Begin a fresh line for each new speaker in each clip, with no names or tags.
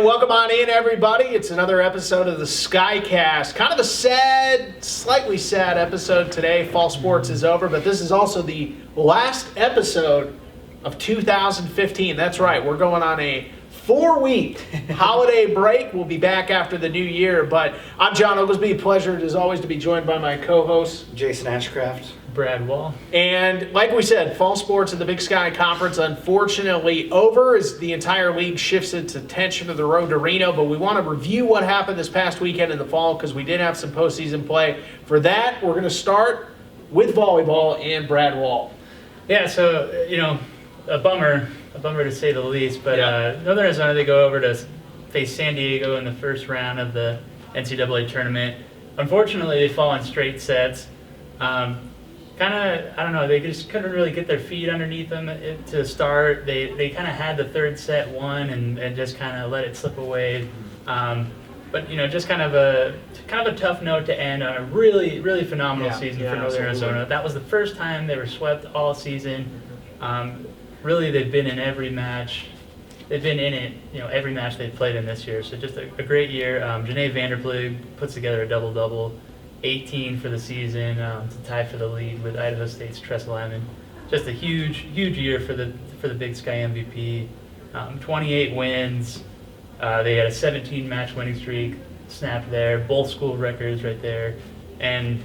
And welcome on in, everybody. It's another episode of the SkyCast. Kind of a sad, slightly sad episode today. Fall sports is over, but this is also the last episode of 2015. That's right. We're going on a 4-week holiday break. We'll be back after the new year, but I'm Jon Oglesby. Pleasure as always to be joined by my co-hosts,
Jason Ashcraft,
Brad Wall.
And like we said, fall sports at the Big Sky Conference unfortunately over as the entire league shifts its attention to the road to Reno, but we want to review what happened this past weekend in the fall because we did have some postseason play. For that, we're going to start with volleyball and Brad Wall.
Yeah, so, a bummer to say the least, but Northern Arizona, they go over to face San Diego in the first round of the NCAA tournament. Unfortunately, they fall in straight sets. They just couldn't really get their feet underneath them to start. They kind of had the third set won and just kind of let it slip away. But just kind of a tough note to end on a really, really phenomenal season for Northern Arizona. That was the first time they were swept all season. Really, they've been in every match. They've been in it, every match they've played in this year. So just a great year. Janae Vanderploeg puts together a double-double, 18 for the season to tie for the lead with Idaho State's Tressa Lyman. Just a huge, huge year for the Big Sky MVP. 28 wins. They had a 17-match winning streak snapped there. Both school records right there. And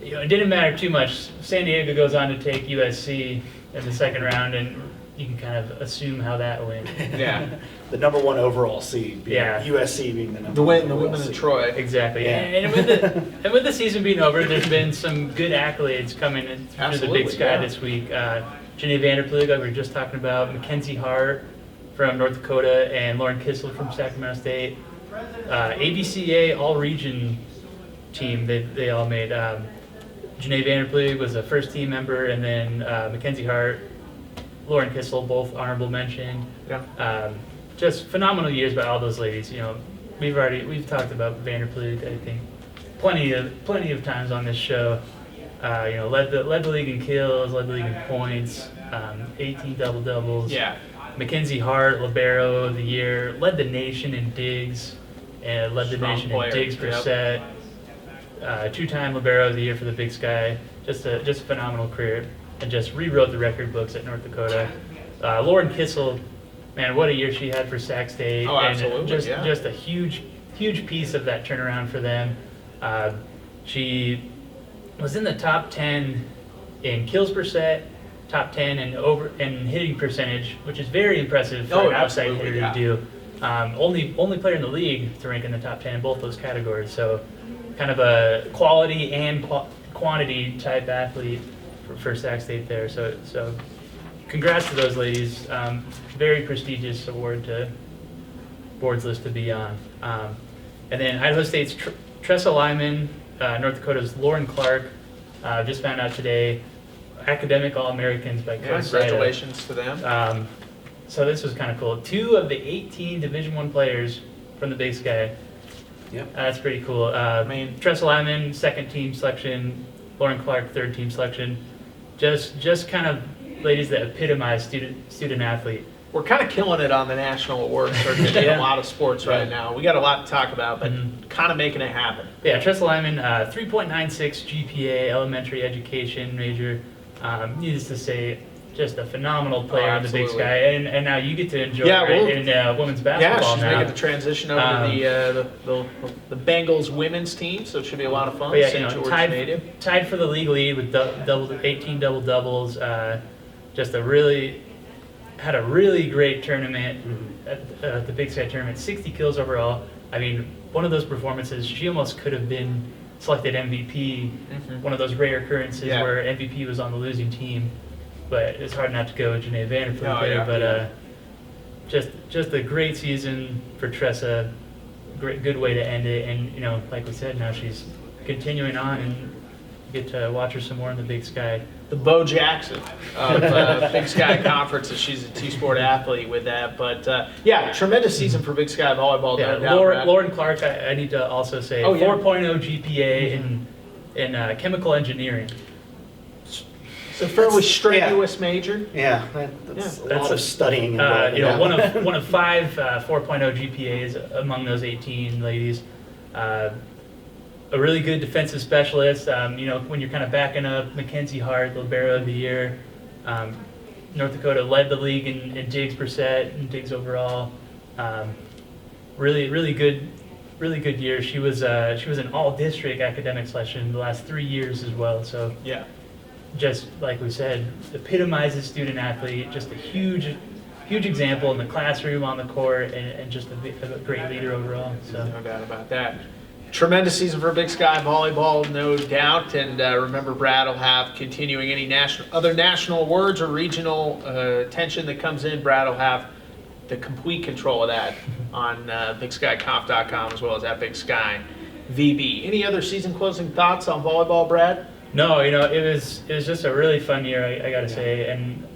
it didn't matter too much. San Diego goes on to take USC in the second round, and you can kind of assume how that went.
Yeah.
the number one overall seed, USC being the number one.
The women of Troy.
Exactly.
Yeah.
And with the season being over, there's been some good accolades coming in through the Big Sky this week. Janae Vanderploeg, like we were just talking about, Mackenzie Hart from North Dakota, and Lauren Kissel from Sacramento State. ABCA All-Region team they all made. Janae Vanderploeg was a first-team member, and then Mackenzie Hart, Lauren Kissel, both honorable mention.
Yeah.
Just phenomenal years by all those ladies. We've talked about Vanderploeg, I think, plenty of times on this show. Led the league in kills, led the league in points, 18 double-doubles.
Yeah.
Mackenzie Hart, libero of the year, led the nation in digs, and led the nation in digs per set. Two-time libero of the year for the Big Sky. Just a phenomenal career, and just rewrote the record books at North Dakota. Lauren Kissel, man, what a year she had for Sac State.
Oh, absolutely.
And just a huge piece of that turnaround for them. She was in the top 10 in kills per set, top 10 in hitting percentage, which is very impressive for an outside hitter to do. Only player in the league to rank in the top 10 in both those categories. So kind of a quality and quantity type athlete for Sac State there. So congrats to those ladies. Very prestigious award to board's list to be on. And then Idaho State's Tressa Lyman, North Dakota's Lauren Clark, just found out today, academic All-Americans by Coach
Congratulations to them.
So this was kind of cool. 2 of the 18 Division I players from the Big Sky.
Yep.
That's pretty cool. Tressa Lyman, second team selection. Lauren Clark, third team selection. Just kind of ladies that epitomize student athlete.
We're kind of killing it on the national award circuit in a lot of sports right now. We got a lot to talk about, but kind of making it happen.
Yeah, Tressa Lyman, 3.96 GPA, elementary education major. Needless to say, just a phenomenal player in the Big Sky, and now you get to enjoy her in women's basketball.
Yeah, she's making the transition over to the Bengals women's team, so it should be a lot of fun.
But yeah, tied for the league lead with 18 double doubles. Had a really great tournament at the Big Sky tournament. 60 kills overall. I mean, one of those performances, she almost could have been selected MVP. One of those rare occurrences where MVP was on the losing team. But it's hard not to go with Janae Vanderploeg there. But just a great season for Tressa. Good way to end it. And like we said, now she's continuing on, and you get to watch her some more in the Big Sky.
The Bo Jackson of Big Sky Conference, as she's a T-sport athlete with that. But tremendous season for Big Sky volleyball.
Lauren Clark, I need to also say, 4.0 GPA in chemical engineering.
It's a fairly strenuous major.
Yeah, that's a
That's
lot of studying involved.
One of 5 4.0 GPAs among those 18 ladies. A really good defensive specialist. When you're kind of backing up Mackenzie Hart, libero of the year. North Dakota led the league in digs per set and digs overall. Really good year. She was an all-district academic selection the last 3 years as well. So
Yeah.
just like we said, epitomizes student athlete. Just a huge example in the classroom, on the court, and just a great leader overall. So
No doubt about that. Tremendous season for Big Sky volleyball, no doubt. And remember, Brad will have continuing any other national awards or regional attention that comes in. Brad will have the complete control of that on BigSkyConf.com as well as at Big Sky VB. Any other season closing thoughts on volleyball, Brad?
no, it was just a really fun year. I got to say, and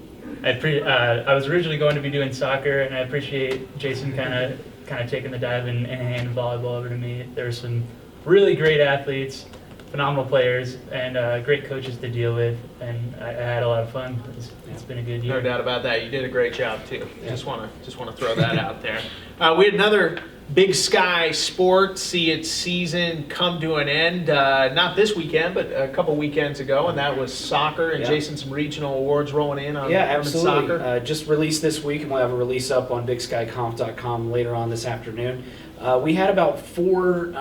I was originally going to be doing soccer, and I appreciate Jason kind of taking the dive and handing volleyball over to me. There's some really great athletes, phenomenal players, and great coaches to deal with, and I had a lot of fun. It's been a good year.
No doubt about that. You did a great job too. Just want to throw that out there. We had another Big Sky sport see its season come to an end. Not this weekend, but a couple weekends ago, and that was soccer. And
Yeah.
Jason, some regional awards rolling in on women's
absolutely.
soccer.
Just released this week, and we'll have a release up on BigSkyConf.com later on this afternoon. We had about 4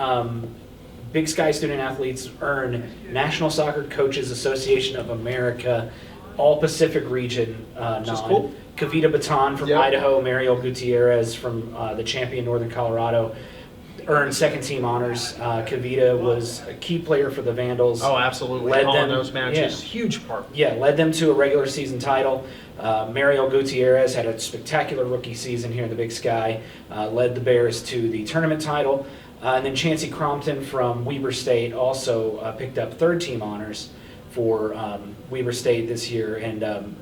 Big Sky student athletes earn National Soccer Coaches Association of America All-Pacific Region
Which is
nod.
cool.
Kavita Baton from
Yep.
Idaho, Mariel Gutierrez from the champion Northern Colorado earned second team honors. Kavita was a key player for the Vandals.
Oh, absolutely.
Led
Calling
them-
those matches, huge part.
Yeah, led them to a regular season title. Mariel Gutierrez had a spectacular rookie season here in the Big Sky, led the Bears to the tournament title. And then Chancey Crompton from Weber State also picked up third team honors for Weber State this year. And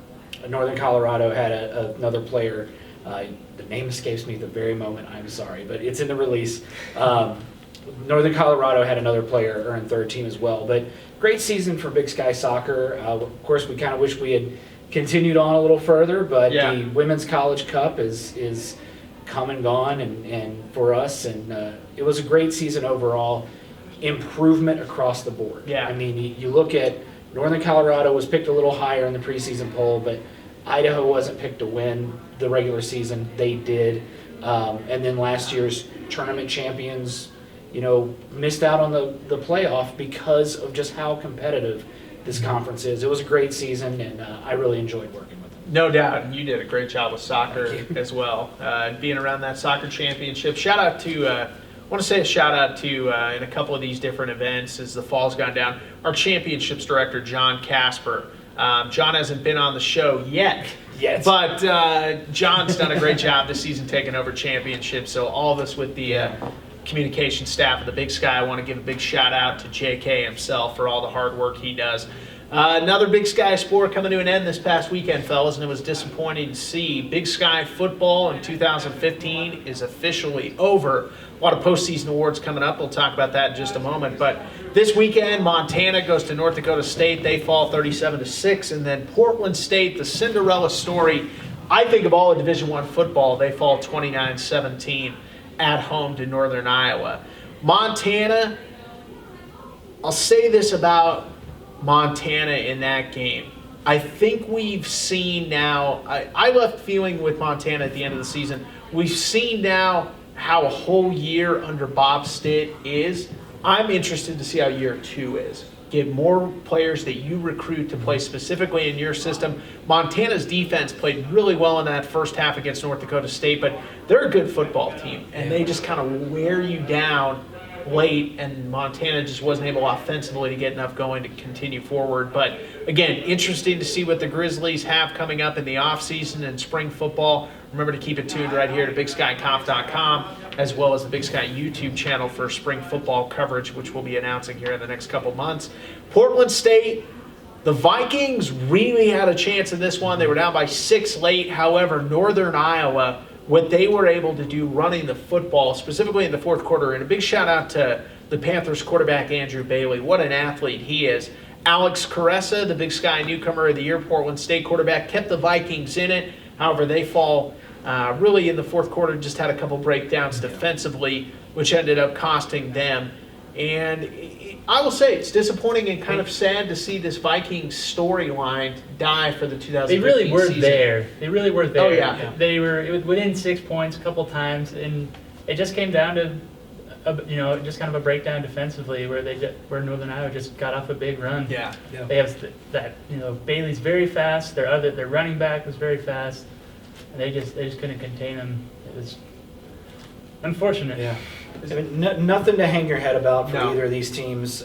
Northern Colorado had another player. The name escapes me at the very moment, I'm sorry, but it's in the release. Northern Colorado had another player earn third team as well. But great season for Big Sky Soccer. Of course, we kind of wish we had continued on a little further, but
Yeah.
the Women's College Cup is come and gone and for us, and it was a great season overall. Improvement across the board.
Yeah.
I mean, you look at Northern Colorado was picked a little higher in the preseason poll, but Idaho wasn't picked to win the regular season. They did. And then last year's tournament champions, missed out on the playoff because of just how competitive this conference is. It was a great season, and I really enjoyed working with them.
No doubt, and you did a great job with soccer as well, being around that soccer championship. Shout out to, I want to say a shout out to, in a couple of these different events as the fall's gone down, our championships director, John Casper. John hasn't been on the show yet, but John's done a great job this season taking over championships. So all of us with the communication staff of the Big Sky, I want to give a big shout out to JK himself for all the hard work he does. Another Big Sky sport coming to an end this past weekend, fellas, and it was disappointing to see. Big Sky football in 2015 is officially over. A lot of postseason awards coming up. We'll talk about that in just a moment. But this weekend, Montana goes to North Dakota State. They fall 37-6. And then Portland State, the Cinderella story, I think of all of Division I football, they fall 29-17 at home to Northern Iowa. Montana, I'll say this about Montana in that game. I think we've seen now, I left feeling with Montana at the end of the season, we've seen now how a whole year under Bob Stitt is. I'm interested to see how year 2 is. Get more players that you recruit to play specifically in your system. Montana's defense played really well in that first half against North Dakota State, but they're a good football team, and they just kind of wear you down late, and Montana just wasn't able offensively to get enough going to continue forward. But again, interesting to see what the Grizzlies have coming up in the offseason and spring football. Remember to keep it tuned right here to BigSkyConf.com, as well as the Big Sky YouTube channel for spring football coverage, which we'll be announcing here in the next couple months. Portland State, the Vikings really had a chance in this one. They were down by 6 late. However, Northern Iowa, what they were able to do running the football, specifically in the fourth quarter, and a big shout out to the Panthers quarterback Andrew Bailey. What an athlete he is. Alex Caressa, the Big Sky newcomer of the year, Portland State quarterback, kept the Vikings in it. However, they fall really in the fourth quarter, just had a couple breakdowns defensively, which ended up costing them. And I will say it's disappointing and kind of sad to see this Vikings storyline die for the 2015
They really were
season.
there. They really were there.
Oh, yeah.
They were within 6 points a couple times, and it just came down to, just kind of a breakdown defensively where Northern Iowa just got off a big run.
Yeah.
They have Bailey's very fast. Their running back was very fast, and they just couldn't contain him. It was unfortunate.
Yeah. I mean, nothing to hang your head about for
No.
either of these teams.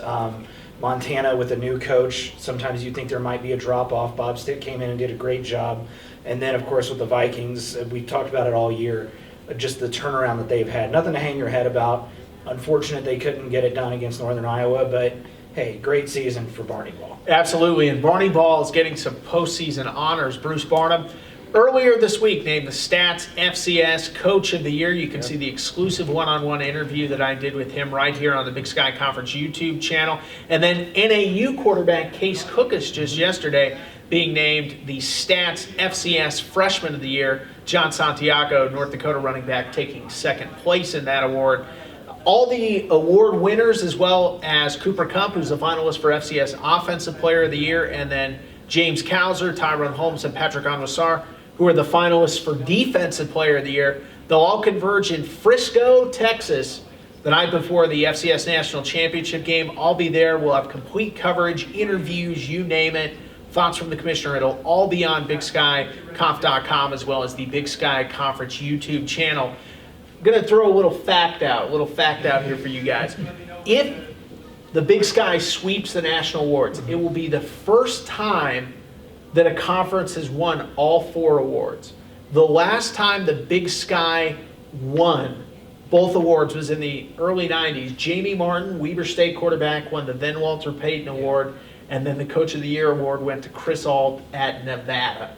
Montana with a new coach, sometimes you think there might be a drop-off. Bob Stitt came in and did a great job. And then, of course, with the Vikings, we've talked about it all year, just the turnaround that they've had. Nothing to hang your head about. Unfortunate they couldn't get it done against Northern Iowa, but, hey, great season for Barney Ball.
Absolutely, and Barney Ball is getting some postseason honors. Bruce Barnum, earlier this week, named the Stats FCS Coach of the Year. You can see the exclusive one-on-one interview that I did with him right here on the Big Sky Conference YouTube channel. And then NAU quarterback Case Cookus just yesterday being named the Stats FCS Freshman of the Year. John Santiago, North Dakota running back, taking second place in that award. All the award winners, as well as Cooper Kump, who's a finalist for FCS Offensive Player of the Year, and then James Cowser, Tyrone Holmes, and Patrick Anwasar, who are the finalists for Defensive Player of the Year. They'll all converge in Frisco, Texas, the night before the FCS National Championship game. I'll be there. We'll have complete coverage, interviews, you name it. Thoughts from the commissioner. It'll all be on BigSkyConf.com as well as the Big Sky Conference YouTube channel. I'm going to throw a little fact out here for you guys. If the Big Sky sweeps the national awards, it will be the first time that a conference has won all 4 awards. The last time the Big Sky won both awards was in the early 90s. Jamie Martin, Weber State quarterback, won the then Walter Payton Award, and then the Coach of the Year award went to Chris Ault at Nevada.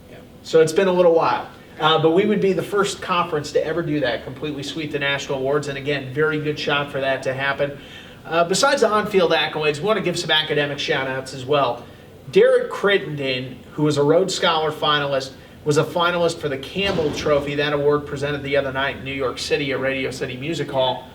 Yeah.
So it's been a little while. But we would be the first conference to ever do that, completely sweep the national awards, and again, very good shot for that to happen. Besides the on-field accolades, we want to give some academic shout-outs as well. Derek Crittenden, who was a Rhodes Scholar finalist, was a finalist for the Campbell Trophy, that award presented the other night in New York City at Radio City Music Hall.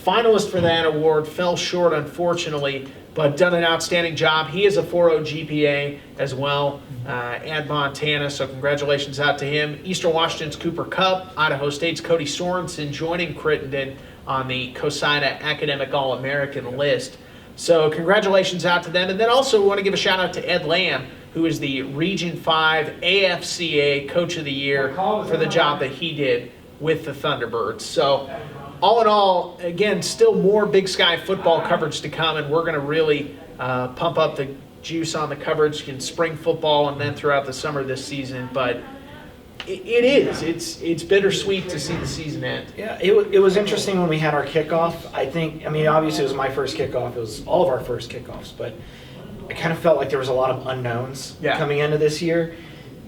Finalist for that award, fell short unfortunately, but done an outstanding job. He is a 4.0 GPA as well at Montana, so congratulations out to him. Eastern Washington's Cooper Kupp, Idaho State's Cody Sorensen joining Crittenden on the COSIDA Academic All-American list. So congratulations out to them. And then also we want to give a shout out to Ed Lamb, who is the Region 5 AFCA Coach of the Year for the job that he did with the Thunderbirds. So all in all, again, still more Big Sky football coverage to come, and we're going to really pump up the juice on the coverage in spring football and then throughout the summer this season. But it's bittersweet to see the season end.
Yeah, it was interesting when we had our kickoff. Obviously it was my first kickoff. It was all of our first kickoffs, but I kind of felt like there was a lot of unknowns coming into this year.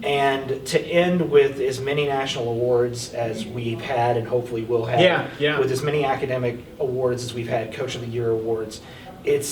And to end with as many national awards as we've had and hopefully will have, with as many academic awards as we've had, Coach of the Year awards, it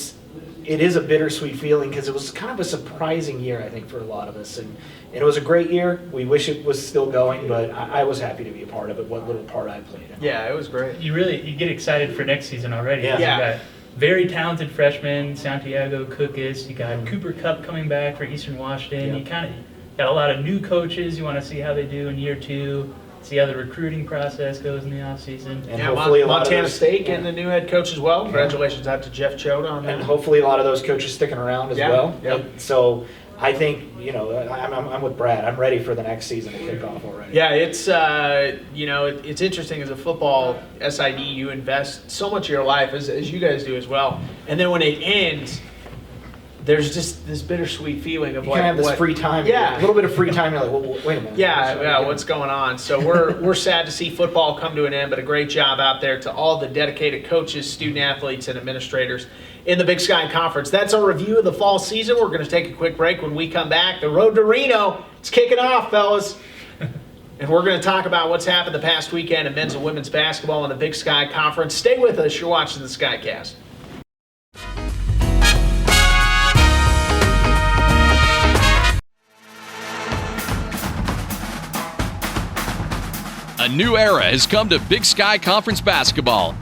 is a bittersweet feeling because it was kind of a surprising year, I think, for a lot of us. And it was a great year. We wish it was still going, but I was happy to be a part of it, what little part I played in.
Yeah, it was great.
You get excited for next season already.
Yeah.
You got very talented freshmen, Santiago Cookus. You got Cooper Kupp coming back for Eastern Washington.
Yeah.
You kind of got a lot of new coaches. You want to see how they do in year 2. See how the recruiting process goes in the offseason.
And hopefully a lot of
Montana
those,
State getting a new head coach as well. Congratulations out to Jeff Choda on that.
And hopefully a lot of those coaches sticking around as well.
Yep.
So I think, I'm with Brad. I'm ready for the next season to kick off already.
Yeah, it's it's interesting as a football SID, you invest so much of your life as you guys do as well, and then when it ends, there's just this bittersweet feeling of
you kind of have this free time.
Yeah,
a little bit of free time. You're like, well, wait a minute.
Yeah, what's going on? So we're sad to see football come to an end, but a great job out there to all the dedicated coaches, student athletes, and administrators in the Big Sky Conference. That's our review of the fall season. We're going to take a quick break. When we come back, the road to Reno, it's kicking off, fellas. And we're going to talk about what's happened the past weekend in men's and women's basketball in the Big Sky Conference. Stay with us. You're watching the SkyCast.
A new era has come to Big Sky Conference basketball.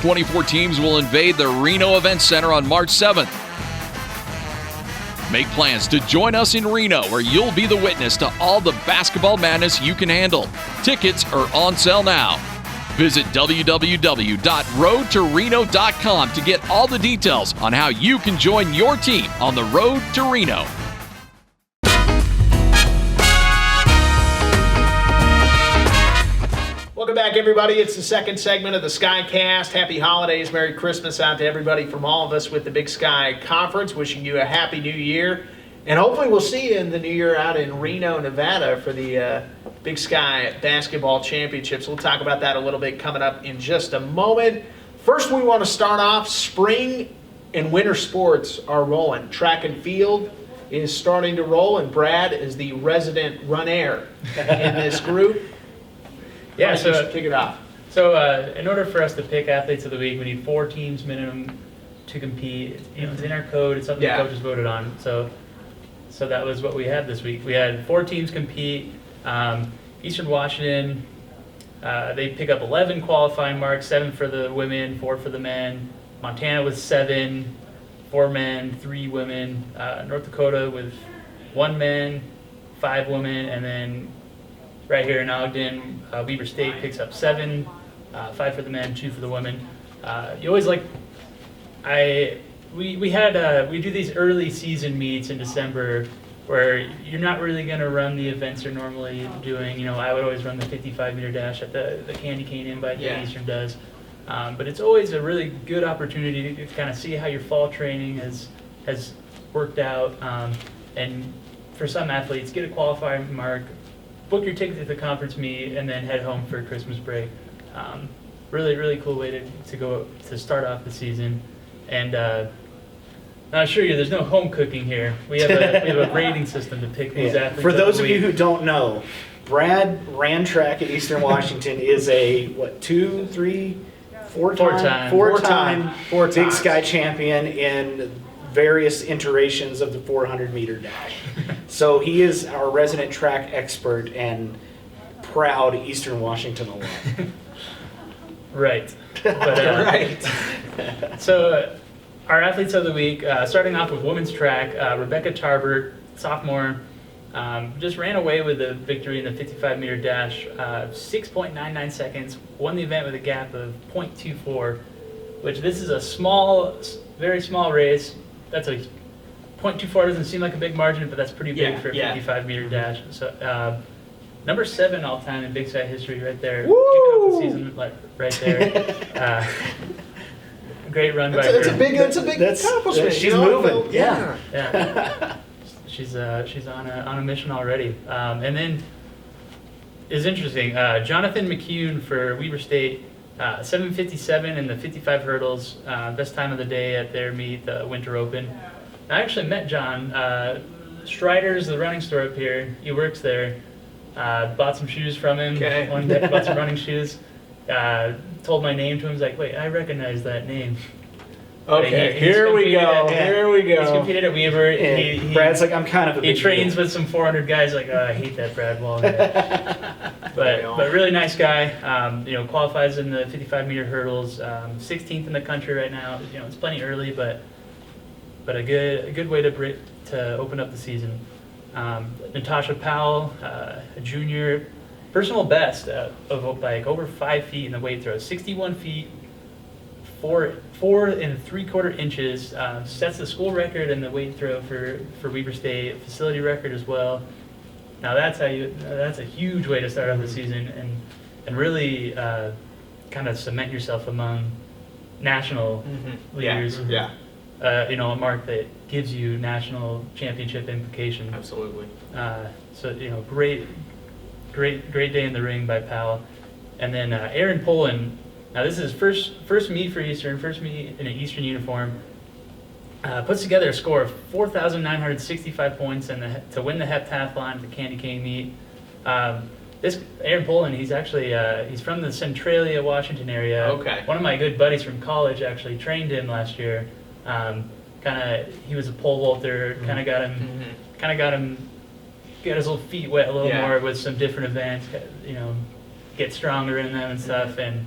24 teams will invade the Reno Event Center on March 7th. Make plans to join us in Reno, where you'll be the witness to all the basketball madness you can handle. Tickets are on sale now. Visit www.roadtoreno.com to get all the details on how you can join your team on the road to Reno.
Welcome back, everybody. It's the second segment of the SkyCast. Happy holidays, Merry Christmas out to everybody from all of us with the Big Sky Conference. Wishing you a Happy New Year. And hopefully we'll see you in the new year out in Reno, Nevada for the Big Sky Basketball Championships. We'll talk about that a little bit coming up in just a moment. First, we want to start off. Spring and winter sports are rolling. Track and field is starting to roll, and Brad is the resident runner in this group.
Yeah, so
kick it off.
So in order for us to pick athletes of the week, we need 4 teams minimum to compete. It's in our code. It's something the coaches voted on. So that was what we had this week. We had 4 teams compete. Eastern Washington, they pick up 11 qualifying marks, 7 for the women, 4 for the men. Montana with 7, 4 men, 3 women. North Dakota with 1 man, 5 women, and then right here in Ogden, Weber State picks up 7, 5 for the men, 2 for the women. You always we do these early season meets in December where you're not really going to run the events you're normally doing. I would always run the 55-meter dash at the Candy Cane Invite that Eastern does. But it's always a really good opportunity to kind of see how your fall training has worked out. And for some athletes, get a qualifying mark, book your ticket to the conference meet, and then head home for Christmas break. Really, really cool way to start off the season. And I assure you, there's no home cooking here. We have a rating system to pick these athletes.
For those of you who don't know, Brad ran track at Eastern Washington. Is a four-time Big Sky champion in various iterations of the 400-meter dash. So he is our resident track expert and proud Eastern Washington alum.
Right. But,
right.
So our athletes of the week, starting off with women's track, Rebecca Tarbert, sophomore, just ran away with the victory in the 55-meter dash, 6.99 seconds, won the event with a gap of 0.24, which this is a very small race. That's a 0.24 doesn't seem like a big margin, but that's pretty big for a 55-meter dash. So number 7 all-time in Big Sky history right there.
Woo!
Kicking off the season right there. Great run by her.
That's a big accomplishment.
She's moving.
Yeah. She's on a mission already. And then it's interesting. Jonathan McCune for Weber State, 7:57 in the 55 hurdles, best time of the day at their meet, the Winter Open. I actually met John. Strider's the running store up here. He works there. Bought some shoes from him.
Okay.
Bought some running shoes. Told my name to him. He's like, wait, I recognize that name.
Okay, here we go.
He's competed at Weaver.
Brad's like, I'm kind of a
He
big
trains
deal.
with some 400 guys. Like, I hate that Brad Wall guy. but really nice guy. Qualifies in the 55-meter hurdles. 16th in the country right now. It's plenty early, but a good way to open up the season. Natasha Powell, a junior, personal best of over 5 feet in the weight throw. 61 feet, 4 3/4 inches. Sets the school record in the weight throw for Weber State, facility record as well. Now that's a huge way to start off the season and really kind of cement yourself among national leaders.
Yeah.
A mark that gives you national championship implications.
Absolutely.
So great day in the ring by Powell, and then Aaron Poland. Now this is first meet for Eastern, first meet in an Eastern uniform. Puts together a score of 4,965 points to win the heptathlon at the Candy Cane meet. This Aaron Poland, he's actually he's from the Centralia, Washington area.
Okay.
One of my good buddies from college actually trained him last year. He was a pole vaulter. Kind of got his little feet wet a little more with some different events. get stronger in them and stuff. And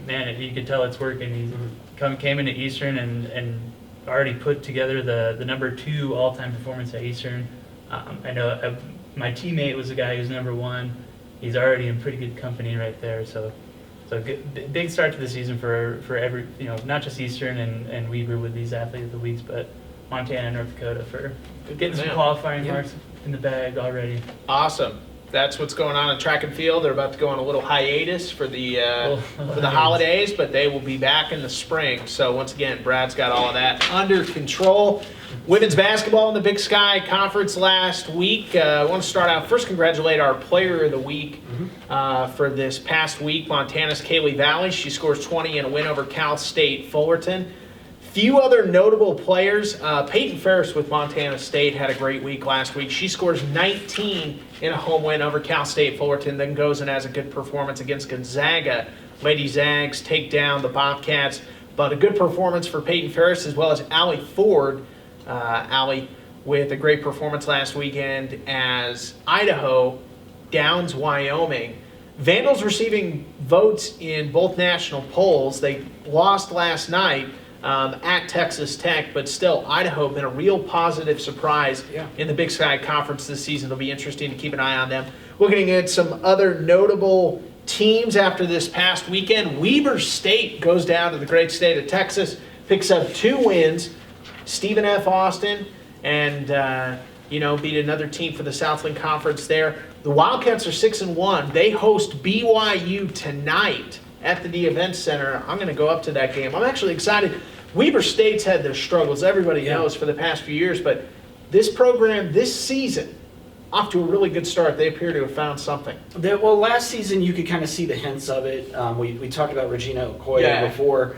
man, you could tell it's working. He came into Eastern and already put together the number 2 all-time performance at Eastern. I know my teammate was a guy who's number 1. He's already in pretty good company right there. So big start to the season for every, not just Eastern and Weber with these athlete of the weeks, but Montana and North Dakota for getting some qualifying marks in the bag already.
Awesome. That's what's going on in track and field. They're about to go on a little hiatus for the holidays, but they will be back in the spring. So once again, Brad's got all of that under control. Women's basketball in the Big Sky Conference last week. I want to start out first, congratulate our player of the week for this past week, Montana's Kaylee Valley. She scores 20 in a win over Cal State Fullerton. Few other notable players. Peyton Ferris with Montana State had a great week last week. She scores 19 in a home win over Cal State Fullerton, then goes and has a good performance against Gonzaga. Lady Zags take down the Bobcats, but a good performance for Peyton Ferris as well as Allie Ford. Allie with a great performance last weekend as Idaho downs Wyoming. Vandals receiving votes in both national polls. They lost last night at Texas Tech, but still, Idaho been a real positive surprise in the Big Sky Conference this season. It'll be interesting to keep an eye on them. Looking at some other notable teams after this past weekend, Weber State goes down to the great state of Texas, picks up 2 wins. Stephen F. Austin and beat another team for the Southland Conference there. The Wildcats are 6-1. They host BYU tonight at the D Event Center. I'm going to go up to that game. I'm actually excited. Weber State's had their struggles, everybody knows, for the past few years, but this program this season, off to a really good start. They appear to have found something.
Well, last season you could kind of see the hints of it. We talked about Regina Okoye before.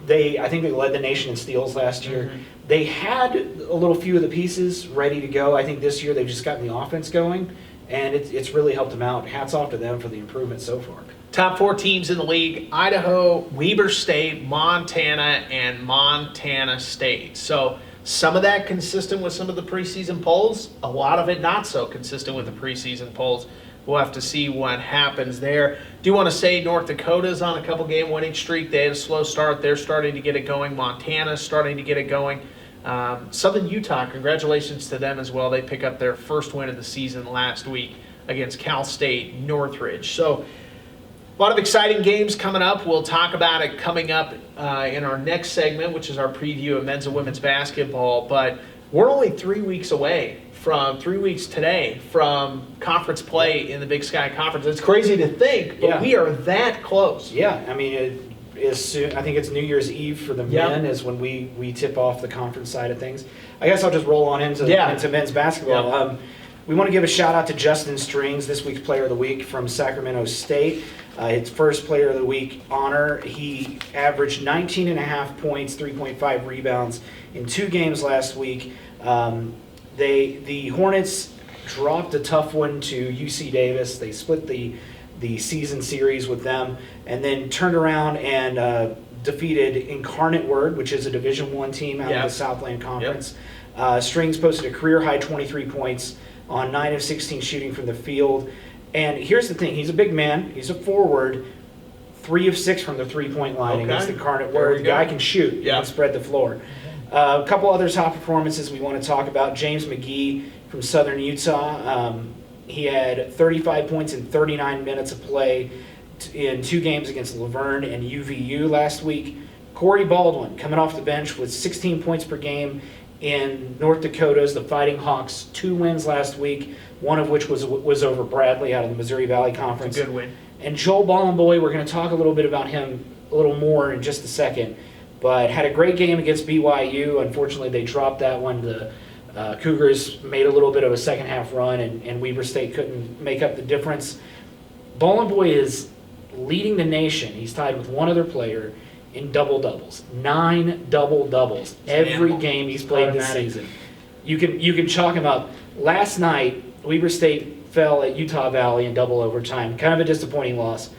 I think they led the nation in steals last year. They had a little few of the pieces ready to go. I think this year they've just gotten the offense going, and it's really helped them out. Hats off to them for the improvement so far.
Top 4 teams in the league: Idaho, Weber State, Montana, and Montana State. So some of that consistent with some of the preseason polls, a lot of it not so consistent with the preseason polls. We'll have to see what happens there. Do want to say North Dakota's on a couple game winning streak. They had a slow start. They're starting to get it going. Montana's starting to get it going. Southern Utah, congratulations to them as well. They pick up their first win of the season last week against Cal State Northridge. So a lot of exciting games coming up. We'll talk about it coming up in our next segment, which is our preview of men's and women's basketball. But we're only 3 weeks away from 3 weeks today from conference play in the Big Sky Conference. It's crazy to think, but we are that close.
Yeah, I mean, it is soon. I think it's New Year's Eve for the men is when we tip off the conference side of things. I guess I'll just roll on into men's basketball. We want to give a shout out to Justin Strings, this week's Player of the Week from Sacramento State. His first Player of the Week honor. He averaged 19.5 points, 3.5 rebounds in 2 games last week. The Hornets dropped a tough one to UC Davis. They split the season series with them, and then turned around and defeated Incarnate Word, which is a Division I team out of the Southland Conference. Strings posted a career-high 23 points on 9 of 16 shooting from the field. And here's the thing. He's a big man. He's a forward. 3 of 6 from the three-point line against Incarnate Word. The guy can shoot. He can spread the floor. A couple other top performances we want to talk about. James McGee from Southern Utah. He had 35 points in 39 minutes of play in 2 games against Laverne and UVU last week. Corey Baldwin coming off the bench with 16 points per game in North Dakota's, the Fighting Hawks, 2 wins last week, one of which was over Bradley out of the Missouri Valley Conference.
Good win.
And Joel Ballenboy, we're going to talk a little bit about him a little more in just a second, but had a great game against BYU. Unfortunately, they dropped that one. The Cougars made a little bit of a second half run, and Weber State couldn't make up the difference. Ballenboy is leading the nation. He's tied with one other player in double-doubles. 9 double-doubles every game he's played this season. You can chalk him up. Last night, Weber State fell at Utah Valley in double overtime. Kind of a disappointing loss.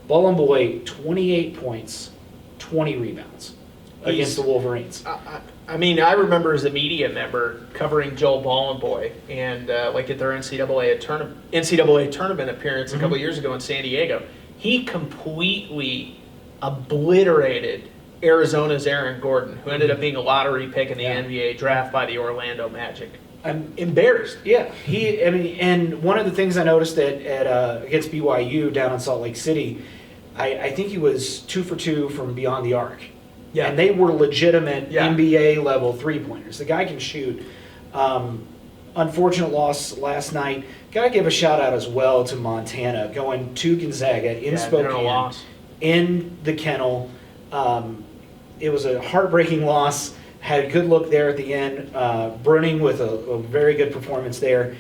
Ballenboy, 28 points, 20 rebounds against the Wolverines.
I mean, I remember as a media member covering Joel Ballenboy and like at their NCAA tournament appearance a couple years ago in San Diego. He completely obliterated Arizona's Aaron Gordon, who ended up being a lottery pick in the NBA draft by the Orlando Magic. I'm embarrassed.
Yeah, and one of the things I noticed at against BYU down in Salt Lake City, I think he was 2 for 2 from beyond the arc.
Yeah.
And they were legitimate NBA level 3-pointers. The guy can shoot. Unfortunate loss last night. Got to give a shout out as well to Montana going to Gonzaga in Spokane, in the Kennel. It was a heartbreaking loss. Had a good look there at the end. Bruning with a very good performance there.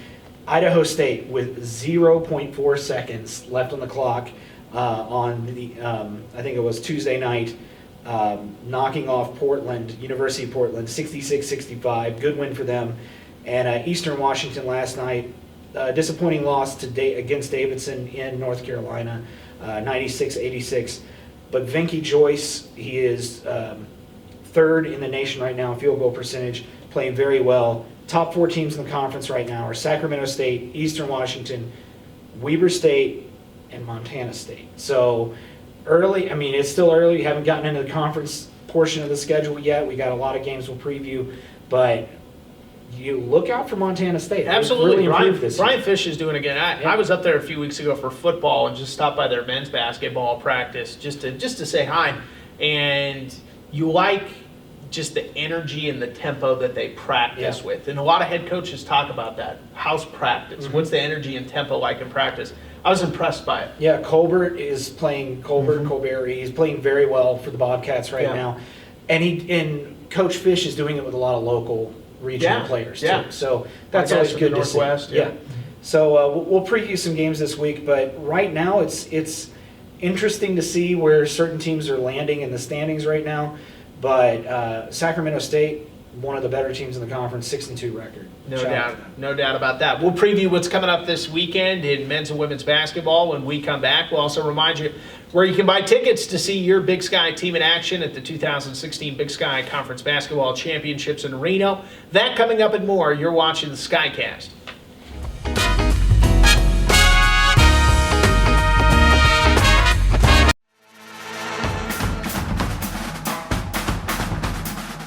Idaho State with 0.4 seconds left on the clock on the I think it was Tuesday night, knocking off Portland, University of Portland, 66-65. Good win for them. And Eastern Washington last night, disappointing loss against Davidson in North Carolina, 96-86. But Venky Joyce, he is third in the nation right now in field goal percentage, playing very well. Top 4 teams in the conference right now are Sacramento State, Eastern Washington, Weber State, and Montana State. So early, I mean, it's still early. We haven't gotten into the conference portion of the schedule yet. We got a lot of games we'll preview, but you look out for Montana State.
Absolutely.
Really
Brian Fish is doing it again. I was up there a few weeks ago for football and just stopped by their men's basketball practice just to say hi. And you like just the energy and the tempo that they practice with. And a lot of head coaches talk about that. House practice. What's the energy and tempo like in practice? I was impressed by it.
Yeah, Colbert, he's playing very well for the Bobcats right now. And Coach Fish is doing it with a lot of local regional players too. So that's always good to see. Yeah. So we'll preview some games this week, but right now it's interesting to see where certain teams are landing in the standings right now. But Sacramento State, one of the better teams in the conference, 6-2 record.
No doubt about that. We'll preview what's coming up this weekend in men's and women's basketball when we come back. We'll also remind you where you can buy tickets to see your Big Sky team in action at the 2016 Big Sky Conference Basketball Championships in Reno. That coming up and more. You're watching the SkyCast.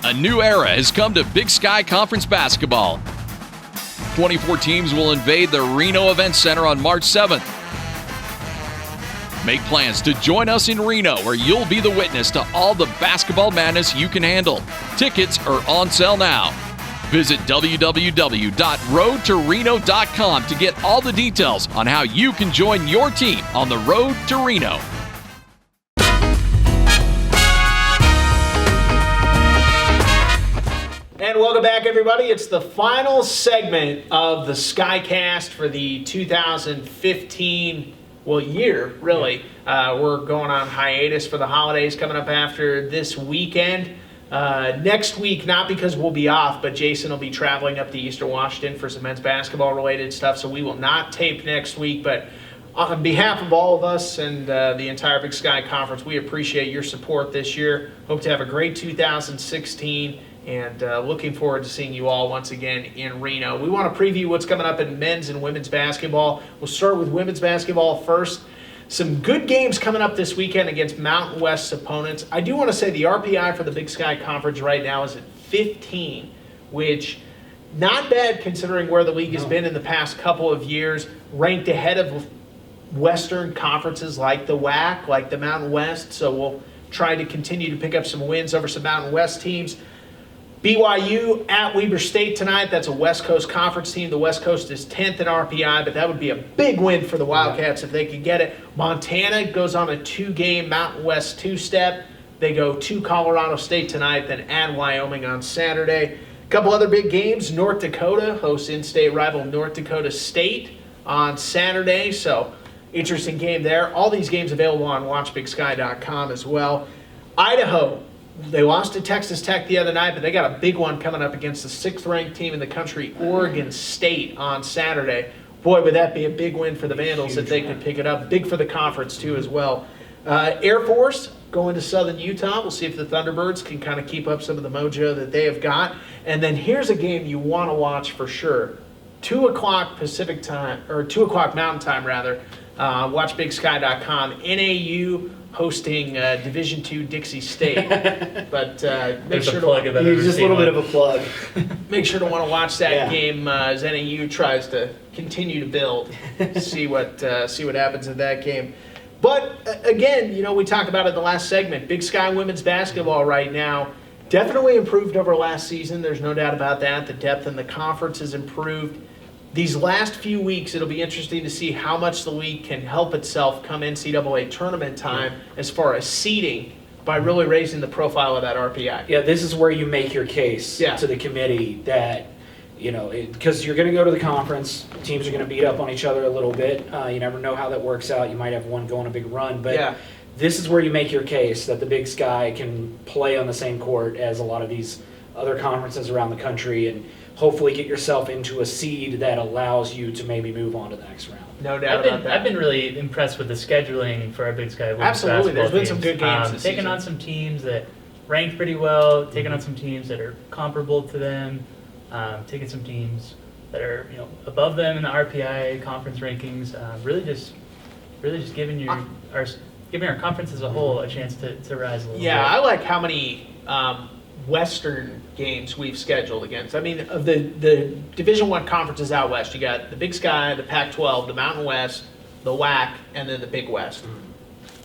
A new era has come to Big Sky Conference basketball. 24 teams will invade the Reno Event Center on March 7th. Make plans to join us in Reno, where you'll be the witness to all the basketball madness you can handle. Tickets are on sale now. Visit www.roadtoreno.com to get all the details on how you can join your team on the road to Reno.
And welcome back, everybody. It's the final segment of the SkyCast for the 2015 year, really. We're going on hiatus for the holidays coming up after this weekend. Next week, not because we'll be off, but Jason will be traveling up to Eastern Washington for some men's basketball-related stuff, so we will not tape next week. But on behalf of all of us and the entire Big Sky Conference, we appreciate your support this year. Hope to have a great 2016. And looking forward to seeing you all once again in Reno. We want to preview what's coming up in men's and women's basketball. We'll start with women's basketball first. Some good games coming up this weekend against Mountain West's opponents. I do want to say the RPI for the Big Sky Conference right now is at 15, which not bad considering where the league has been in the past couple of years, ranked ahead of Western conferences like the WAC, like the Mountain West. So we'll try to continue to pick up some wins over some Mountain West teams. BYU at Weber State tonight. That's a West Coast Conference team. The West Coast is 10th in RPI, but that would be a big win for the Wildcats if they could get it. Montana goes on a 2-game Mountain West two-step. They go to Colorado State tonight, then at Wyoming on Saturday. A couple other big games. North Dakota hosts in-state rival North Dakota State on Saturday, so interesting game there. All these games available on watchbigsky.com as well. Idaho. They lost to Texas Tech the other night, but they got a big one coming up against the 6th-ranked team in the country, Oregon State, on Saturday. Boy, would that be a big win for the Vandals if they could pick it up. Big for the conference, too, as well. Air Force going to Southern Utah. We'll see if the Thunderbirds can kind of keep up some of the mojo that they have got. And then here's a game you want to watch for sure. 2 o'clock Pacific time, or 2 o'clock Mountain time rather. Watch BigSky.com. NAU hosting Division II Dixie State. But make sure to
just a little bit of a plug.
Make sure to want to watch that game as NAU tries to continue to build. see what happens in that game. But again, we talked about it in the last segment. Big Sky women's basketball right now definitely improved over last season. There's no doubt about that. The depth in the conference has improved. These last few weeks, it'll be interesting to see how much the league can help itself come NCAA tournament time as far as seeding by really raising the profile of that RPI.
Yeah, this is where you make your case to the committee that, because you're going to go to the conference, teams are going to beat up on each other a little bit. You never know how that works out. You might have one go on a big run, but this is where you make your case that the Big Sky can play on the same court as a lot of these other conferences around the country and hopefully get yourself into a seed that allows you to maybe move on to the next round.
No doubt about that.
I've been really impressed with the scheduling for our Big Sky women's
Absolutely, there's been some
teams.
good games this
taking
season.
on some teams that ranked pretty well, taking on some teams that are comparable to them, taking some teams that are above them in the RPI conference rankings. Really just giving our conference as a whole a chance to rise a little bit.
Yeah, I like how many Western games we've scheduled against. I mean, of the Division I conferences out west, you got the Big Sky, the Pac-12, the Mountain West, the WAC, and then the Big West.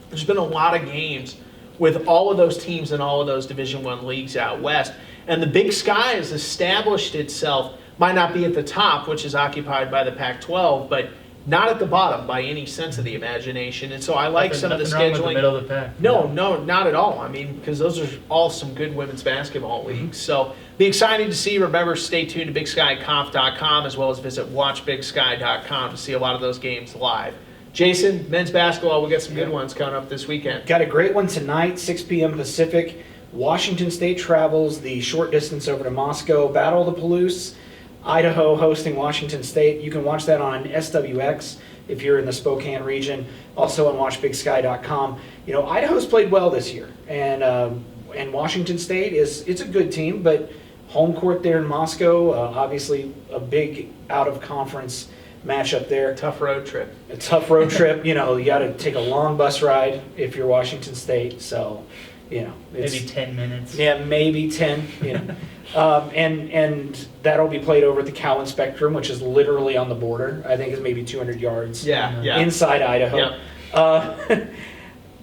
There's been a lot of games with all of those teams in all of those Division I leagues out west. And the Big Sky has established itself, might not be at the top, which is occupied by the Pac-12, but not at the bottom by any sense of the imagination. And so I like some of the
Nothing wrong with
scheduling.
the middle of the pack.
No, not at all. I mean, because those are all some good women's basketball leagues. So be exciting to see. Remember, stay tuned to BigSkyConf.com as well as visit WatchBigSky.com to see a lot of those games live. Jason, men's basketball, we got some good ones coming up this weekend.
Got a great one tonight, 6 p.m. Pacific. Washington State travels the short distance over to Moscow. Battle of the Palouse. Idaho hosting Washington State. You can watch that on SWX if you're in the Spokane region. Also on WatchBigSky.com. Idaho's played well this year, and Washington State it's a good team, but home court there in Moscow. Obviously, a big out of conference matchup there.
Tough road trip.
A tough road trip. You got to take a long bus ride if you're Washington State. So,
maybe 10 minutes.
Yeah, maybe 10. And that'll be played over at the Cowan Spectrum, which is literally on the border. I think it's maybe 200 yards inside Idaho.
Yeah.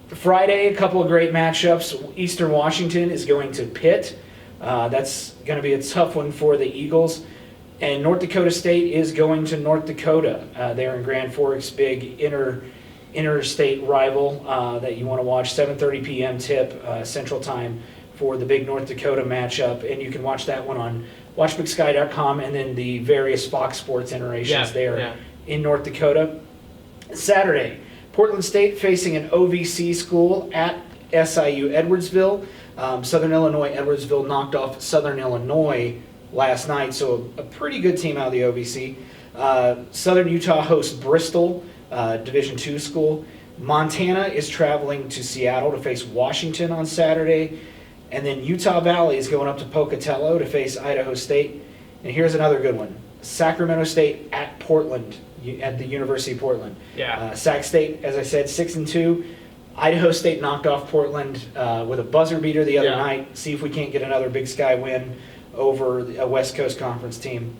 Friday, a couple of great matchups. Eastern Washington is going to Pitt. That's going to be a tough one for the Eagles. And North Dakota State is going to North Dakota. They're in Grand Forks, big interstate rival that you want to watch. 7:30 p.m. tip Central Time for the big North Dakota matchup, and you can watch that one on WatchBigSky.com and then the various Fox Sports iterations in North Dakota. Saturday, Portland State facing an OVC school at SIU Edwardsville. Southern Illinois Edwardsville knocked off Southern Illinois last night, so a pretty good team out of the OVC. Southern Utah hosts Bristol, Division II school. Montana is traveling to Seattle to face Washington on Saturday. And then Utah Valley is going up to Pocatello to face Idaho State. And here's another good one. Sacramento State at Portland, at the University of Portland. Sac State, as I said, 6-2. Idaho State knocked off Portland with a buzzer beater the other night. See if we can't get another Big Sky win over a West Coast Conference team.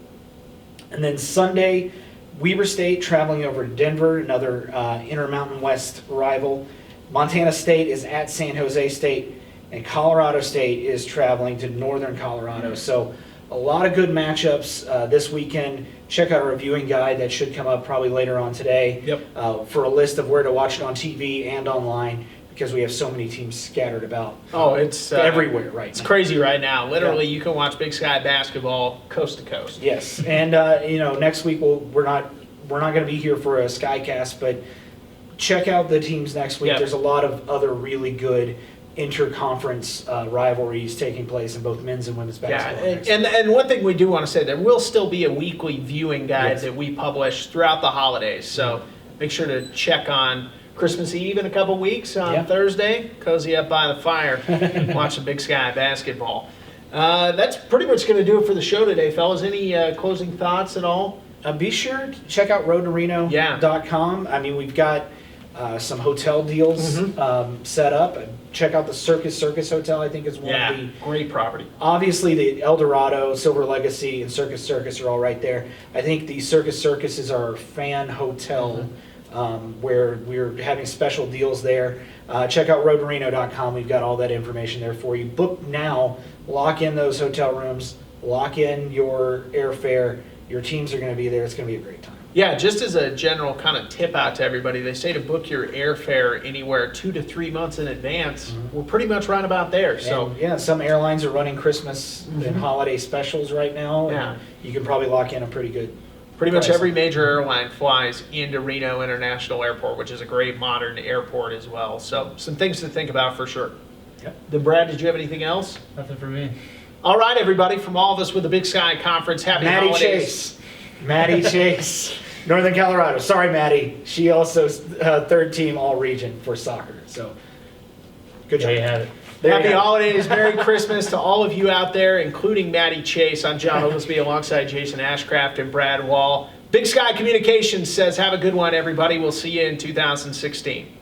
And then Sunday, Weber State traveling over to Denver, another Intermountain West rival. Montana State is at San Jose State, and Colorado State is traveling to Northern Colorado. So a lot of good matchups this weekend. Check out our viewing guide that should come up probably later on today for a list of where to watch it on TV and online, because we have so many teams scattered about.
It's
everywhere right now.
It's crazy right now. Literally, you can watch Big Sky basketball coast to coast.
Yes, and next week we're not going to be here for a SkyCast, but check out the teams next week. There's a lot of other really good interconference rivalries taking place in both men's and women's basketball.
And one thing we do want to say, there will still be a weekly viewing guide that we publish throughout the holidays. So make sure to check on Christmas Eve in a couple weeks on
Yeah.
Thursday. Cozy up by the fire, watch some Big Sky basketball. That's pretty much going to do it for the show today, fellas. Any closing thoughts at all?
Be sure to check out roadtoreno.com. I mean, we've got some hotel deals set up. Check out the Circus Hotel, I think is one of the...
great property.
Obviously, the El Dorado, Silver Legacy, and Circus are all right there. I think the Circus is our fan hotel where we're having special deals there. Check out roadtoreno.com. We've got all that information there for you. Book now. Lock in those hotel rooms. Lock in your airfare. Your teams are going to be there. It's going to be a great time.
Yeah, just as a general kind of tip out to everybody, they say to book your airfare anywhere 2 to 3 months in advance. We're pretty much right about there. So
And, yeah, some airlines are running Christmas and holiday specials right now.
Yeah.
And you can probably lock in a pretty good
pretty much
price.
every major airline flies into Reno International Airport, which is a great modern airport as well. So some things to think about for sure.
Yep.
Then Brad, did you have anything else?
Nothing for me.
All right, everybody, from all of us with the Big Sky Conference, happy holidays.
Maddie Chase, Northern Colorado. Sorry, Maddie. She also third team all region for soccer. So good job.
There you have it.
Happy holidays, Merry Christmas to all of you out there, including Maddie Chase. I'm Jon Oglesby alongside Jason Ashcraft and Brad Wall. Big Sky Communications says have a good one, everybody. We'll see you in 2016.